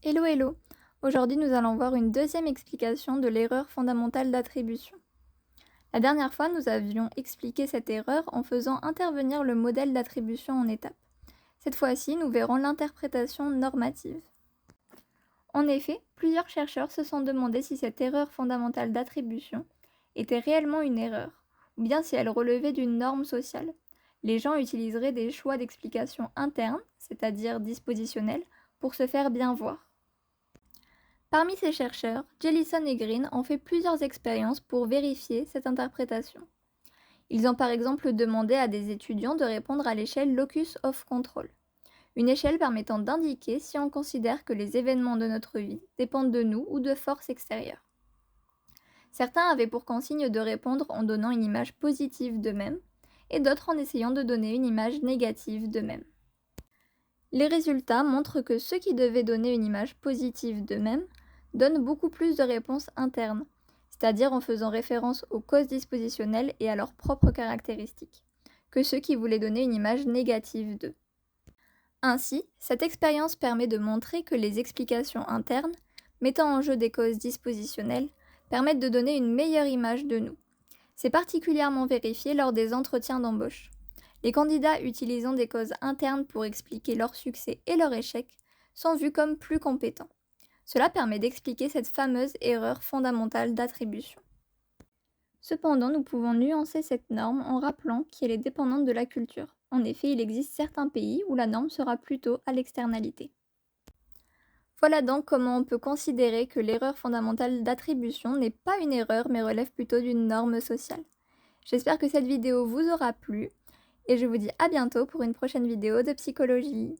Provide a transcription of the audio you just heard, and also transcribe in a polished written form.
Hello hello! Aujourd'hui nous allons voir une deuxième explication de l'erreur fondamentale d'attribution. La dernière fois nous avions expliqué cette erreur en faisant intervenir le modèle d'attribution en étapes. Cette fois-ci nous verrons l'interprétation normative. En effet, plusieurs chercheurs se sont demandé si cette erreur fondamentale d'attribution était réellement une erreur, ou bien si elle relevait d'une norme sociale. Les gens utiliseraient des choix d'explication internes, c'est-à-dire dispositionnels, pour se faire bien voir. Parmi ces chercheurs, Jellison et Green ont fait plusieurs expériences pour vérifier cette interprétation. Ils ont par exemple demandé à des étudiants de répondre à l'échelle Locus of Control, une échelle permettant d'indiquer si on considère que les événements de notre vie dépendent de nous ou de forces extérieures. Certains avaient pour consigne de répondre en donnant une image positive d'eux-mêmes, et d'autres en essayant de donner une image négative d'eux-mêmes. Les résultats montrent que ceux qui devaient donner une image positive d'eux-mêmes donnent beaucoup plus de réponses internes, c'est-à-dire en faisant référence aux causes dispositionnelles et à leurs propres caractéristiques, que ceux qui voulaient donner une image négative d'eux. Ainsi, cette expérience permet de montrer que les explications internes, mettant en jeu des causes dispositionnelles, permettent de donner une meilleure image de nous. C'est particulièrement vérifié lors des entretiens d'embauche. Les candidats utilisant des causes internes pour expliquer leur succès et leur échec sont vus comme plus compétents. Cela permet d'expliquer cette fameuse erreur fondamentale d'attribution. Cependant, nous pouvons nuancer cette norme en rappelant qu'elle est dépendante de la culture. En effet, il existe certains pays où la norme sera plutôt à l'externalité. Voilà donc comment on peut considérer que l'erreur fondamentale d'attribution n'est pas une erreur mais relève plutôt d'une norme sociale. J'espère que cette vidéo vous aura plu et je vous dis à bientôt pour une prochaine vidéo de psychologie.